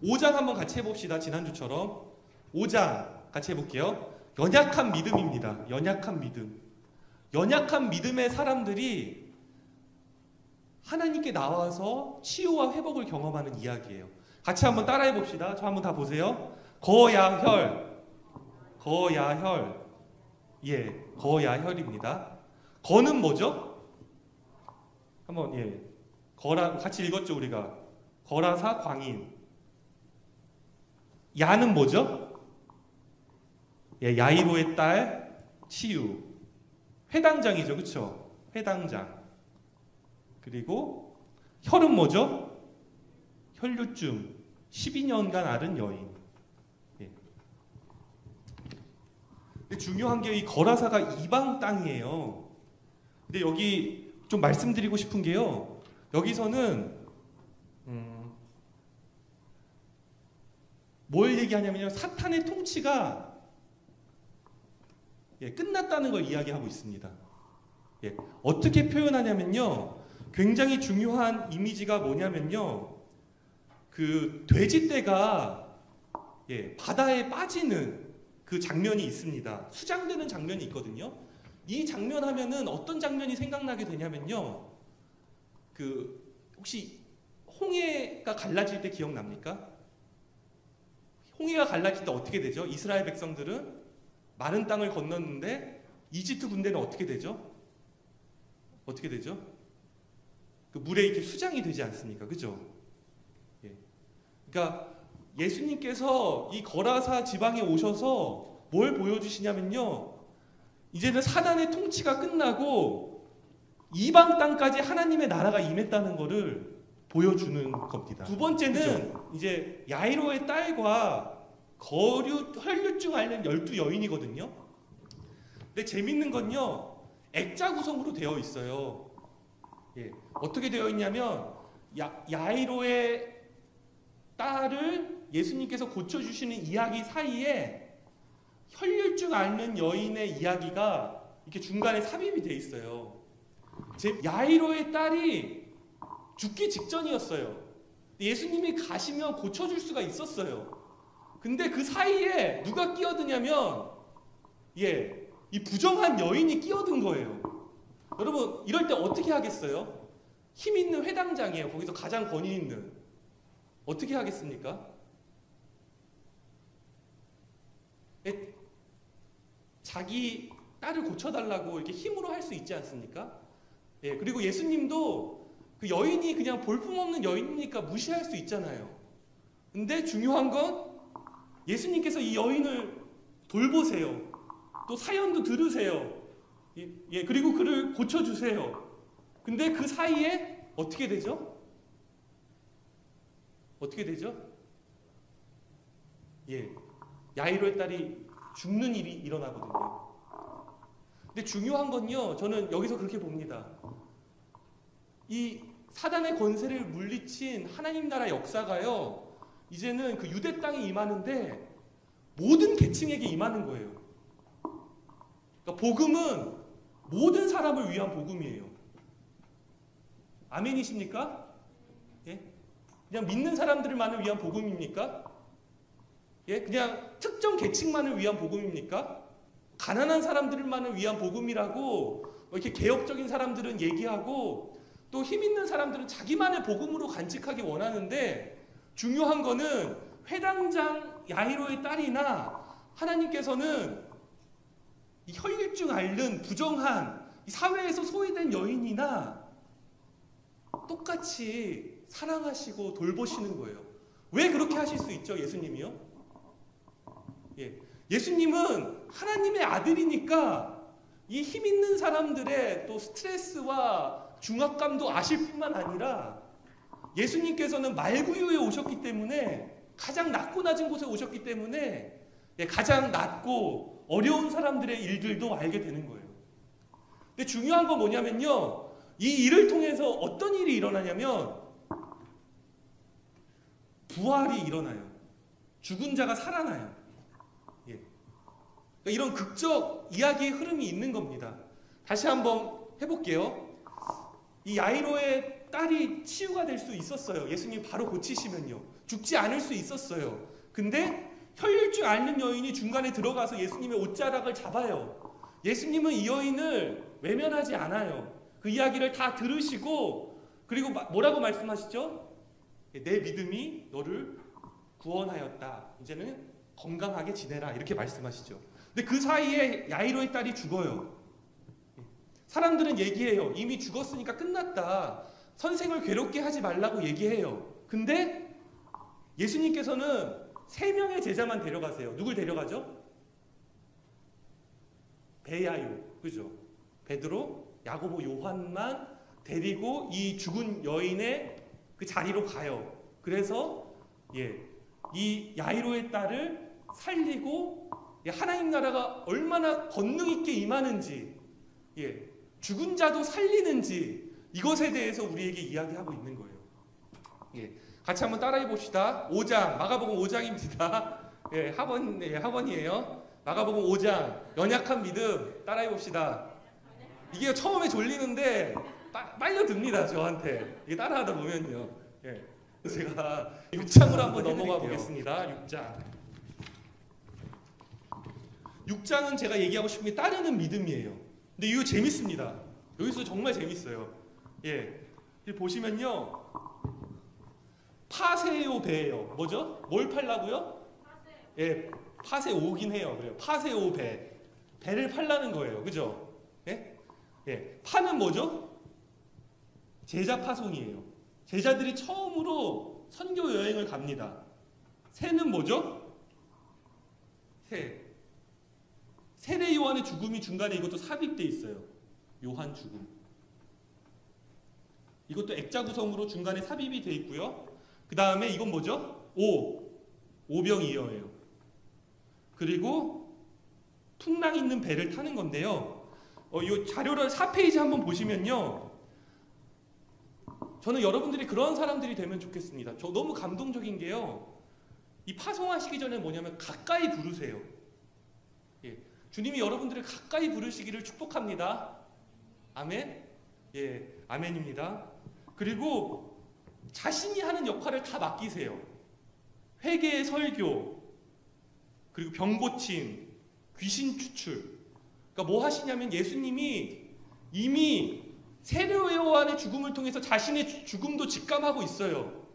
5장 한번 같이 해봅시다. 지난주처럼 5장 같이 해볼게요. 연약한 믿음입니다. 연약한 믿음. 연약한 믿음의 사람들이 하나님께 나와서 치유와 회복을 경험하는 이야기예요. 같이 한번 따라해 봅시다. 저 한번 다 보세요. 거야혈. 예, 거야혈입니다. 거는 뭐죠? 한번 거라 같이 읽었죠, 우리가. 거라사 광인. 야는 뭐죠? 예, 야이로의 딸 치유. 회당장이죠, 그렇죠? 회당장. 그리고 혈은 뭐죠? 혈류증. 12년간 앓은 여인. 예. 근데 중요한 게 이 거라사가 이방 땅이에요. 근데 여기 좀 말씀드리고 싶은 게요. 여기서는 뭘 얘기하냐면요. 사탄의 통치가 끝났다는 걸 이야기하고 있습니다. 어떻게 표현하냐면요. 굉장히 중요한 이미지가 뭐냐면요. 그 돼지떼가 바다에 빠지는 그 장면이 있습니다. 수장되는 장면이 있거든요. 이 장면 하면은 어떤 장면이 생각나게 되냐면요. 그 혹시 홍해가 갈라질 때 기억납니까? 홍해가 갈라질 때 어떻게 되죠? 이스라엘 백성들은 마른 땅을 건넜는데 이집트 군대는 어떻게 되죠? 어떻게 되죠? 그 물에 이렇게 수장이 되지 않습니까? 그죠? 그러니까 예수님께서 이 거라사 지방에 오셔서 뭘 보여주시냐면요. 이제는 사단의 통치가 끝나고 이방 땅까지 하나님의 나라가 임했다는 것을 보여주는 겁니다. 두 번째는 그죠? 이제 야이로의 딸과 혈류증 앓는 12여인이거든요. 근데 재밌는 건요. 액자 구성으로 되어 있어요. 어떻게 되어 있냐면 야이로의 딸을 예수님께서 고쳐주시는 이야기 사이에 혈류증 앓는 여인의 이야기가 이렇게 중간에 삽입이 돼 있어요. 야이로의 딸이 죽기 직전이었어요. 예수님이 가시면 고쳐줄 수가 있었어요. 근데 그 사이에 누가 끼어드냐면 이 부정한 여인이 끼어든 거예요. 여러분 이럴 때 어떻게 하겠어요? 힘 있는 회당장이에요. 거기서 가장 권위 있는. 어떻게 하겠습니까? 자기 딸을 고쳐달라고 이렇게 힘으로 할 수 있지 않습니까? 그리고 예수님도 그 여인이 그냥 볼품없는 여인이니까 무시할 수 있잖아요. 근데 중요한 건 예수님께서 이 여인을 돌보세요. 또 사연도 들으세요. 그리고 그를 고쳐주세요. 근데 그 사이에 어떻게 되죠? 어떻게 되죠? 야이로의 딸이 죽는 일이 일어나거든요. 근데 중요한 건요. 저는 여기서 그렇게 봅니다. 이 사단의 권세를 물리친 하나님 나라 역사가요. 이제는 그 유대 땅에 임하는데 모든 계층에게 임하는 거예요. 그러니까 복음은 모든 사람을 위한 복음이에요. 아멘이십니까? 그냥 믿는 사람들만을 위한 복음입니까? 그냥 특정 계층만을 위한 복음입니까? 가난한 사람들만을 위한 복음이라고 이렇게 개혁적인 사람들은 얘기하고 또 힘 있는 사람들은 자기만의 복음으로 간직하기 원하는데 중요한 거는 회당장 야이로의 딸이나 하나님께서는 이 혈류증 앓는 부정한 이 사회에서 소외된 여인이나 똑같이 사랑하시고 돌보시는 거예요. 왜 그렇게 하실 수 있죠? 예수님이요? 예수님은 하나님의 아들이니까 이 힘 있는 사람들의 또 스트레스와 중압감도 아실 뿐만 아니라 예수님께서는 말구유에 오셨기 때문에 가장 낮고 낮은 곳에 오셨기 때문에 가장 낮고 어려운 사람들의 일들도 알게 되는 거예요. 근데 중요한 건 뭐냐면요. 이 일을 통해서 어떤 일이 일어나냐면 부활이 일어나요. 죽은 자가 살아나요. 그러니까 이런 극적 이야기의 흐름이 있는 겁니다. 다시 한번 해볼게요. 이 야이로의 딸이 치유가 될 수 있었어요. 예수님이 바로 고치시면요. 죽지 않을 수 있었어요. 근데 혈류증 앓는 여인이 중간에 들어가서 예수님의 옷자락을 잡아요. 예수님은 이 여인을 외면하지 않아요. 그 이야기를 다 들으시고 그리고 뭐라고 말씀하시죠? 내 믿음이 너를 구원하였다. 이제는 건강하게 지내라. 이렇게 말씀하시죠. 근데 그 사이에 야이로의 딸이 죽어요. 사람들은 얘기해요. 이미 죽었으니까 끝났다. 선생을 괴롭게 하지 말라고 얘기해요. 근데 예수님께서는 3명의 제자만 데려가세요. 누굴 데려가죠? 베야요. 그죠? 베드로, 야고보, 요한만 데리고 이 죽은 여인의 그 자리로 가요. 그래서 이 야이로의 딸을 살리고 하나님 나라가 얼마나 권능 있게 임하는지, 죽은 자도 살리는지 이것에 대해서 우리에게 이야기하고 있는 거예요. 같이 한번 따라해 봅시다. 5장, 마가복음 5장입니다. 학원이에요. 마가복음 5장, 연약한 믿음 따라해 봅시다. 이게 처음에 졸리는데 빨려듭니다, 저한테. 이게 따라하다 보면요. 제가 6장으로 한번 넘어가 보겠습니다. 6장은 제가 얘기하고 싶은 게 따르는 믿음이에요. 근데 이거 재밌습니다. 여기서 정말 재밌어요. 보시면요. 파세오 배예요. 뭐죠? 뭘 팔라고요? 파세오긴 해요. 그래요. 파세오 배. 배를 팔라는 거예요. 그죠? 파는 뭐죠? 제자 파송이에요. 제자들이 처음으로 선교 여행을 갑니다. 세는 뭐죠? 세례 요한의 죽음이 중간에 이것도 삽입돼 있어요. 요한 죽음. 이것도 액자 구성으로 중간에 삽입이 돼 있고요. 그 다음에 이건 뭐죠? 오병이어예요. 그리고 풍랑 있는 배를 타는 건데요. 이 자료를 4페이지 한번 보시면요. 저는 여러분들이 그런 사람들이 되면 좋겠습니다. 저 너무 감동적인 게요. 이 파송하시기 전에 뭐냐면 가까이 부르세요. 주님이 여러분들을 가까이 부르시기를 축복합니다. 아멘? 아멘입니다. 그리고 자신이 하는 역할을 다 맡기세요. 회개의 설교, 그리고 병 고침, 귀신 추출. 그러니까 뭐 하시냐면 예수님이 이미 세례 요한의 죽음을 통해서 자신의 죽음도 직감하고 있어요.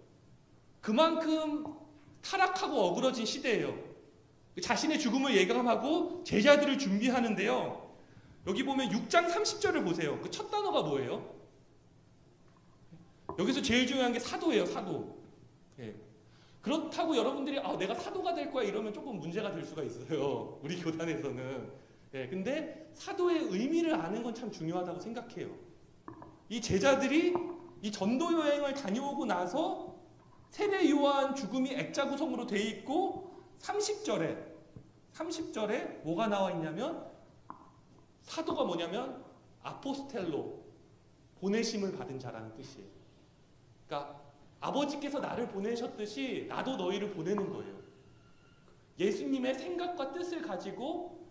그만큼 타락하고 어그러진 시대예요. 자신의 죽음을 예감하고 제자들을 준비하는데요. 여기 보면 6장 30절을 보세요. 그 첫 단어가 뭐예요? 여기서 제일 중요한 게 사도예요. 사도. 그렇다고 여러분들이 내가 사도가 될 거야 이러면 조금 문제가 될 수가 있어요. 우리 교단에서는. 근데 사도의 의미를 아는 건 참 중요하다고 생각해요. 이 제자들이 이 전도 여행을 다녀오고 나서 세례 요한 죽음이 액자 구성으로 돼 있고 30절에 뭐가 나와 있냐면 사도가 뭐냐면 아포스텔로, 보내심을 받은 자라는 뜻이에요. 그러니까 아버지께서 나를 보내셨듯이 나도 너희를 보내는 거예요. 예수님의 생각과 뜻을 가지고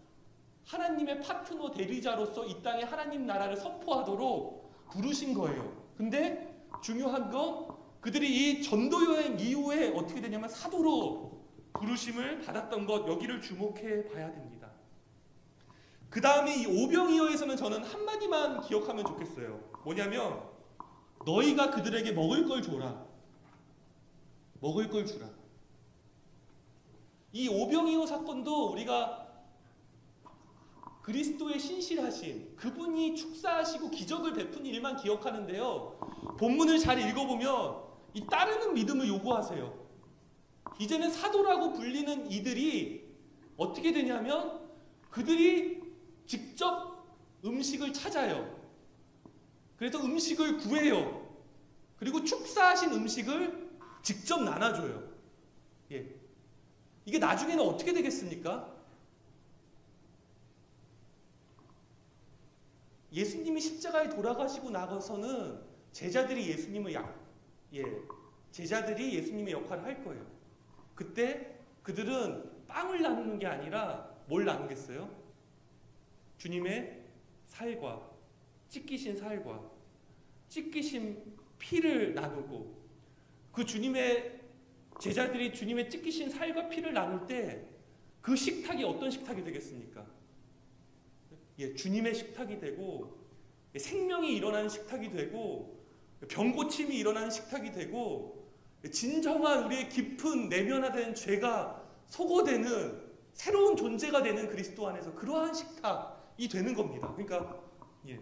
하나님의 파트너 대리자로서 이 땅에 하나님 나라를 선포하도록 부르신 거예요. 근데 중요한 건 그들이 이 전도 여행 이후에 어떻게 되냐면 사도로 부르심을 받았던 것, 여기를 주목해 봐야 됩니다. 그 다음에 이 오병이어에서는 저는 한마디만 기억하면 좋겠어요. 뭐냐면 너희가 그들에게 먹을 걸 줘라. 먹을 걸 주라. 이 오병이어 사건도 우리가 그리스도의 신실하신 그분이 축사하시고 기적을 베푼 일만 기억하는데요. 본문을 잘 읽어보면 이 따르는 믿음을 요구하세요. 이제는 사도라고 불리는 이들이 어떻게 되냐면 그들이 직접 음식을 찾아요. 그래서 음식을 구해요. 그리고 축사하신 음식을 직접 나눠줘요. 이게 나중에는 어떻게 되겠습니까? 예수님이 십자가에 돌아가시고 나서는 제자들이 예수님의 역할을 할 거예요. 그때 그들은 빵을 나누는 게 아니라 뭘 나누겠어요? 주님의 살과 찢기신 살과 찢기신 피를 나누고 그 주님의 제자들이 주님의 찢기신 살과 피를 나눌 때 그 식탁이 어떤 식탁이 되겠습니까? 예, 주님의 식탁이 되고 생명이 일어나는 식탁이 되고 병고침이 일어나는 식탁이 되고 진정한 우리의 깊은 내면화된 죄가 소거되는 새로운 존재가 되는 그리스도 안에서 그러한 식탁이 되는 겁니다. 그러니까 예.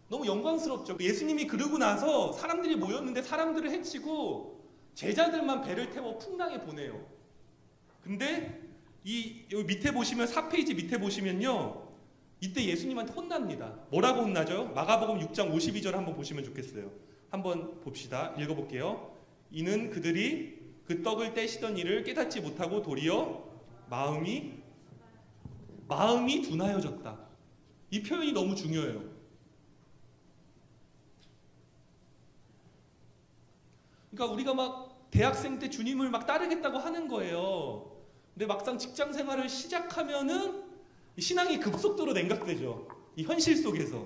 너무 영광스럽죠. 예수님이 그러고 나서 사람들이 모였는데 사람들을 해치고 제자들만 배를 태워 풍랑에 보내요. 근데 여기 밑에 보시면 4페이지 밑에 보시면요. 이때 예수님한테 혼납니다. 뭐라고 혼나죠? 마가복음 6장 52절 한번 보시면 좋겠어요. 한번 봅시다. 읽어볼게요. 이는 그들이 그 떡을 떼시던 일을 깨닫지 못하고 도리어 마음이 둔하여졌다. 이 표현이 너무 중요해요. 그러니까 우리가 막 대학생 때 주님을 막 따르겠다고 하는 거예요. 근데 막상 직장 생활을 시작하면은 신앙이 급속도로 냉각되죠. 이 현실 속에서.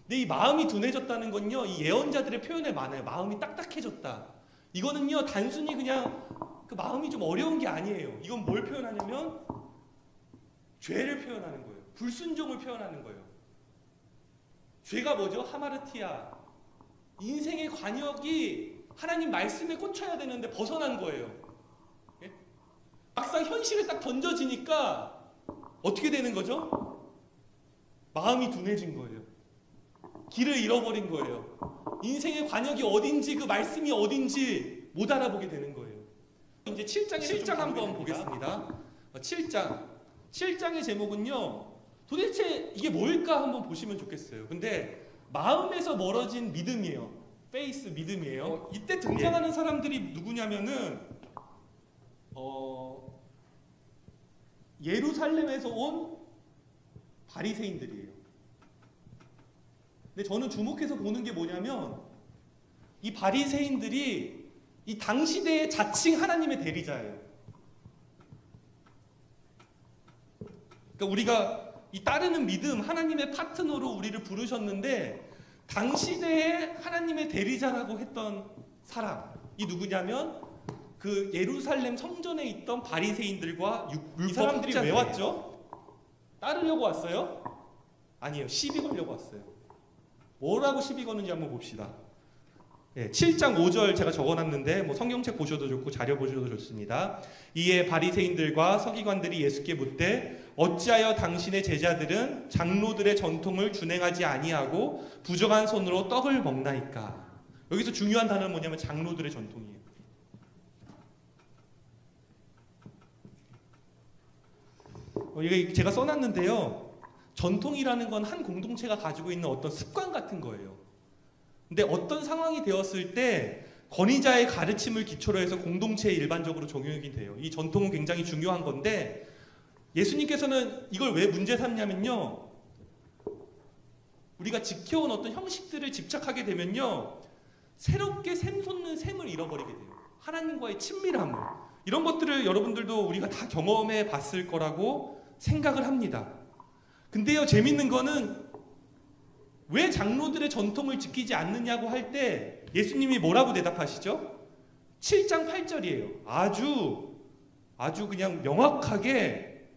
근데 이 마음이 둔해졌다는 건요, 이 예언자들의 표현에 많아요. 마음이 딱딱해졌다. 이거는요, 단순히 그냥 그 마음이 좀 어려운 게 아니에요. 이건 뭘 표현하냐면 죄를 표현하는 거예요. 불순종을 표현하는 거예요. 죄가 뭐죠? 하마르티아. 인생의 관역이 하나님 말씀에 꽂혀야 되는데 벗어난 거예요. 예? 막상 현실에 딱 던져지니까 어떻게 되는 거죠? 마음이 둔해진 거예요. 길을 잃어버린 거예요. 인생의 관역이 어딘지, 그 말씀이 어딘지 못 알아보게 되는 거예요. 이제 7장 한번 보겠습니다. 7장의 제목은요, 도대체 이게 뭘까 한번 보시면 좋겠어요. 근데 마음에서 멀어진 믿음이에요. 페이스, 믿음이에요. 이때 등장하는 사람들이 누구냐면은 예루살렘에서 온 바리새인들이에요. 근데 저는 주목해서 보는 게 뭐냐면 이 바리새인들이 이 당시대의 자칭 하나님의 대리자예요. 그러니까 우리가 이 따르는 믿음, 하나님의 파트너로 우리를 부르셨는데 당시대의 하나님의 대리자라고 했던 사람이 누구냐면 그 예루살렘 성전에 있던 바리새인들과 이 사람들이 왜 왔죠? 따르려고 왔어요? 아니에요. 시비 걸려고 왔어요. 뭐라고 시비 거는지 한번 봅시다. 예, 7장 5절 제가 적어놨는데 뭐 성경책 보셔도 좋고 자료 보셔도 좋습니다. 이에 바리새인들과 서기관들이 예수께 묻되 어찌하여 당신의 제자들은 장로들의 전통을 준행하지 아니하고 부정한 손으로 떡을 먹나이까. 여기서 중요한 단어는 뭐냐면 장로들의 전통이에요. 이게 제가 써놨는데요. 전통이라는 건 한 공동체가 가지고 있는 어떤 습관 같은 거예요. 근데 어떤 상황이 되었을 때 권위자의 가르침을 기초로 해서 공동체에 일반적으로 적용이 돼요. 이 전통은 굉장히 중요한 건데 예수님께서는 이걸 왜 문제 삼냐면요. 우리가 지켜온 어떤 형식들을 집착하게 되면요. 새롭게 샘솟는 샘을 잃어버리게 돼요. 하나님과의 친밀함을. 이런 것들을 여러분들도 우리가 다 경험해 봤을 거라고 생각을 합니다. 근데요, 재밌는 거는 왜 장로들의 전통을 지키지 않느냐고 할 때 예수님이 뭐라고 대답하시죠? 7장 8절이에요. 아주 그냥 명확하게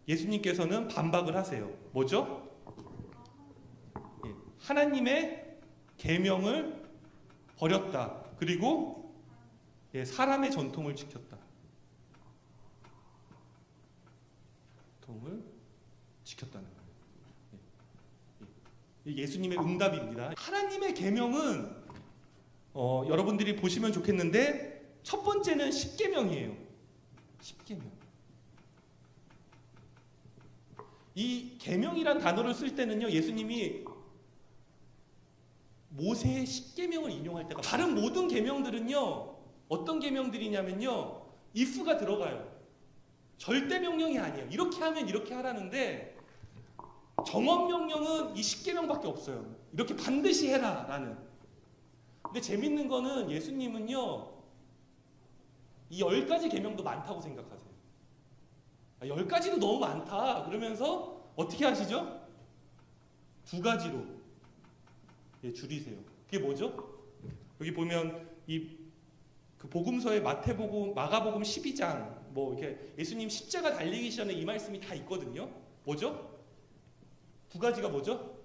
예수님께서는 반박을 하세요. 뭐죠? 하나님의 계명을 버렸다. 그리고 사람의 전통을 지켰다. 전통을 지켰다는 거예요. 예수님의 응답입니다. 하나님의 계명은 여러분들이 보시면 좋겠는데 첫 번째는 십계명이에요. 십계명. 이 계명이란 단어를 쓸 때는요, 예수님이 모세의 십계명을 인용할 때가 다른 모든 계명들은요, 어떤 계명들이냐면요, if가 들어가요. 절대 명령이 아니에요. 이렇게 하면 이렇게 하라는데 정언 명령은 이 십계명밖에 없어요. 이렇게 반드시 해라라는. 근데 재밌는 거는 예수님은요, 이 10가지 계명도 많다고 생각하세요. 10가지도 너무 많다 그러면서 어떻게 하시죠? 2가지로 줄이세요. 그게 뭐죠? 여기 보면 그 복음서에 마태복음, 마가복음 12장 뭐 이렇게 예수님 십자가 달리기 전에 이 말씀이 다 있거든요. 뭐죠? 두 가지가 뭐죠?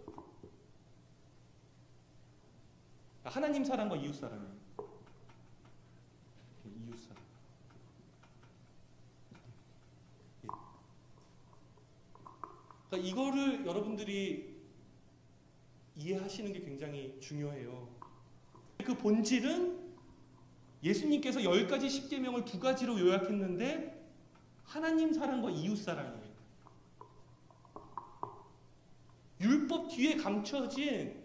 하나님 사랑과 이웃 사랑이에요. 이웃 사랑. 그러니까 이거를 여러분들이 이해하시는 게 굉장히 중요해요. 그 본질은 예수님께서 10가지 십계명을 두 가지로 요약했는데 하나님 사랑과 이웃 사랑이에요. 율법 뒤에 감춰진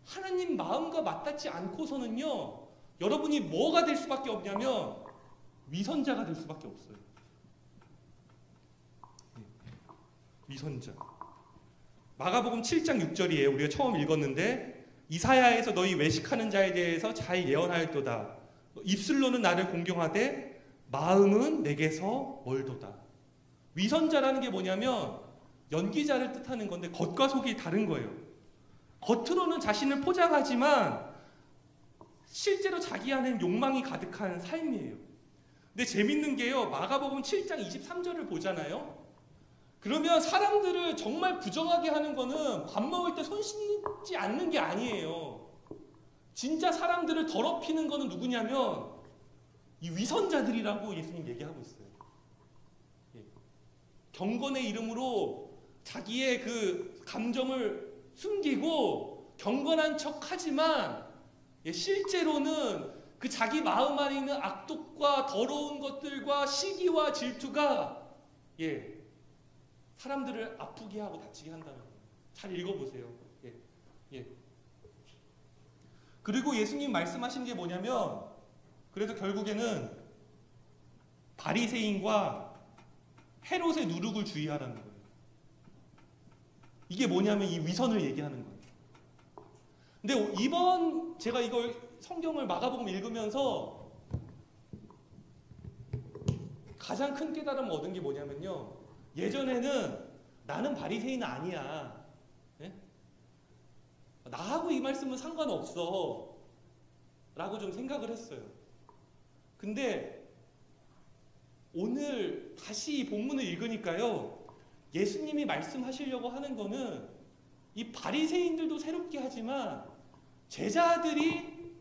하나님 마음과 맞닿지 않고서는요, 여러분이 뭐가 될 수밖에 없냐면 위선자가 될 수밖에 없어요. 위선자. 마가복음 7장 6절이에요. 우리가 처음 읽었는데 이사야에서 너희 외식하는 자에 대해서 잘 예언하였도다. 입술로는 나를 공경하되 마음은 내게서 멀도다. 위선자라는 게 뭐냐면 연기자를 뜻하는 건데 겉과 속이 다른 거예요. 겉으로는 자신을 포장하지만 실제로 자기 안에는 욕망이 가득한 삶이에요. 근데 재밌는 게요, 마가복음 7장 23절을 보잖아요. 그러면 사람들을 정말 부정하게 하는 거는 밥 먹을 때 손 씻지 않는 게 아니에요. 진짜 사람들을 더럽히는 거는 누구냐면 이 위선자들이라고 예수님 얘기하고 있어요. 경건의 이름으로 자기의 그 감정을 숨기고 경건한 척 하지만 실제로는 그 자기 마음 안에 있는 악독과 더러운 것들과 시기와 질투가 사람들을 아프게 하고 다치게 한다는 거예요. 잘 읽어보세요. 그리고 예수님 말씀하신 게 뭐냐면, 그래서 결국에는 바리새인과 헤롯의 누룩을 주의하라는 거예요. 이게 뭐냐면 이 위선을 얘기하는 거예요. 근데 이번 제가 이걸 성경을 마가복음 읽으면서 가장 큰 깨달음을 얻은 게 뭐냐면요, 예전에는 나는 바리새인 아니야, 나하고 이 말씀은 상관없어 라고 좀 생각을 했어요. 근데 오늘 다시 이 본문을 읽으니까요, 예수님이 말씀하시려고 하는 거는 이 바리새인들도 새롭게 하지만 제자들이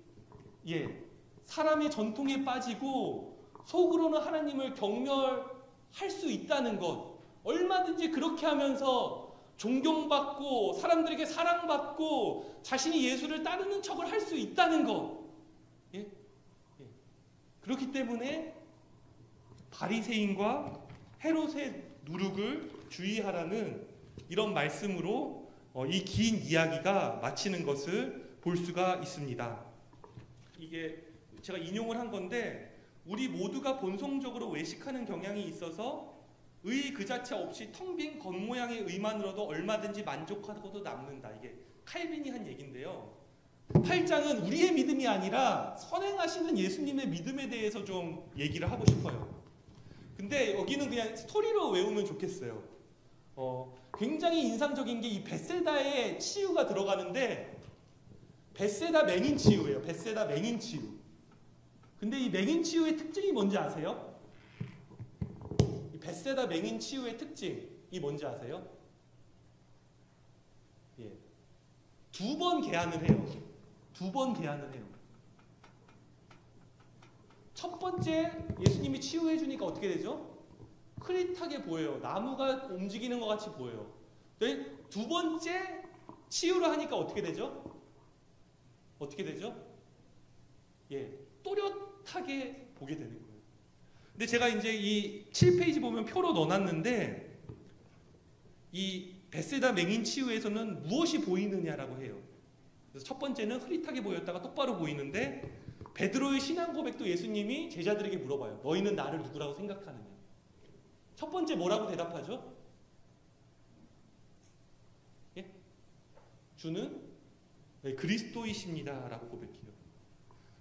사람의 전통에 빠지고 속으로는 하나님을 경멸할 수 있다는 것, 얼마든지 그렇게 하면서 존경받고 사람들에게 사랑받고 자신이 예수를 따르는 척을 할 수 있다는 것. 그렇기 때문에 바리새인과 헤롯의 누룩을 주의하라는 이런 말씀으로 이 긴 이야기가 마치는 것을 볼 수가 있습니다. 이게 제가 인용을 한 건데, 우리 모두가 본성적으로 외식하는 경향이 있어서 의 그 자체 없이 텅 빈 겉모양의 의만으로도 얼마든지 만족하고도 남는다. 이게 칼빈이 한 얘기인데요. 8장은 우리의 믿음이 아니라 선행하시는 예수님의 믿음에 대해서 좀 얘기를 하고 싶어요. 근데 여기는 그냥 스토리로 외우면 좋겠어요. 굉장히 인상적인 게 이 벳세다의 치유가 들어가는데, 벳세다 맹인 치유예요. 벳세다 맹인 치유. 근데 이 맹인 치유의 특징이 뭔지 아세요? 이 벳세다 맹인 치유의 특징이 뭔지 아세요? 두 번 계한을 해요. 두 번 계한을 해요. 첫 번째 예수님이 치유해 주니까 어떻게 되죠? 흐릿하게 보여요. 나무가 움직이는 것 같이 보여요. 두 번째 치유를 하니까 어떻게 되죠? 어떻게 되죠? 또렷하게 보게 되는 거예요. 근데 제가 이제 이 7페이지 보면 표로 넣어놨는데, 이 벳세다 맹인 치유에서는 무엇이 보이느냐라고 해요. 그래서 첫 번째는 흐릿하게 보였다가 똑바로 보이는데, 베드로의 신앙 고백도 예수님이 제자들에게 물어봐요. 너희는 나를 누구라고 생각하느냐? 첫 번째 뭐라고 대답하죠? 주는 그리스도이십니다 라고 고백해요.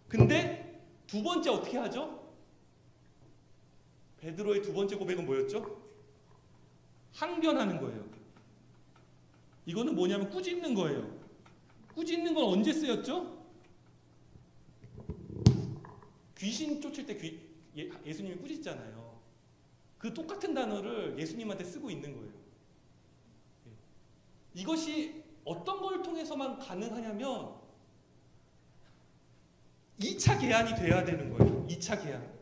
근데 두 번째 어떻게 하죠? 베드로의 두 번째 고백은 뭐였죠? 항변하는 거예요. 이거는 뭐냐면 꾸짖는 거예요. 꾸짖는 건 언제 쓰였죠? 귀신 쫓을 때 예수님이 꾸짖잖아요. 그 똑같은 단어를 예수님한테 쓰고 있는 거예요. 이것이 어떤 걸 통해서만 가능하냐면 2차 계한이 돼야 되는 거예요. 2차 계한.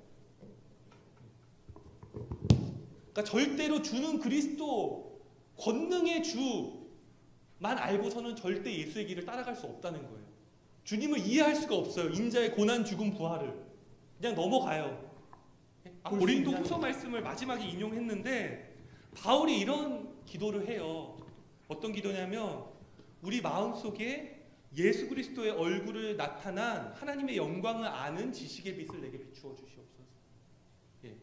그러니까 절대로 주는 그리스도, 권능의 주만 알고서는 절대 예수의 길을 따라갈 수 없다는 거예요. 주님을 이해할 수가 없어요. 인자의 고난, 죽음, 부활을. 그냥 넘어가요. 고린도 후서 말씀을 마지막에 인용했는데 바울이 이런 기도를 해요. 어떤 기도냐면 우리 마음속에 예수 그리스도의 얼굴을 나타난 하나님의 영광을 아는 지식의 빛을 내게 비추어 주시옵소서. 예.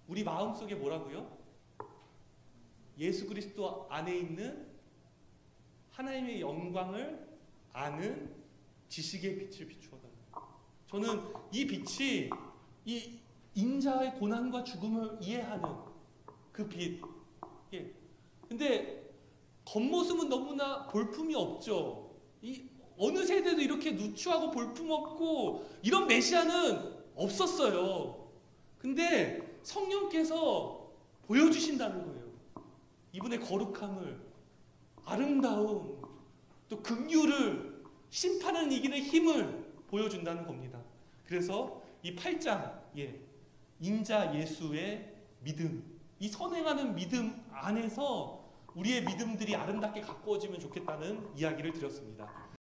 우리 마음속에 뭐라고요? 예수 그리스도 안에 있는 하나님의 영광을 아는 지식의 빛을 비추어 달라. 저는 이 빛이 이 인자의 고난과 죽음을 이해하는 그 빛. 예. 근데 겉모습은 너무나 볼품이 없죠. 이 어느 세대도 이렇게 누추하고 볼품 없고 이런 메시아는 없었어요. 근데 성령께서 보여주신다는 거예요. 이분의 거룩함을, 아름다움, 또 긍휼을, 심판을 이기는 힘을 보여준다는 겁니다. 그래서 이 8장, 인자 예수의 믿음, 이 선행하는 믿음 안에서 우리의 믿음들이 아름답게 가꾸어지면 좋겠다는 이야기를 드렸습니다.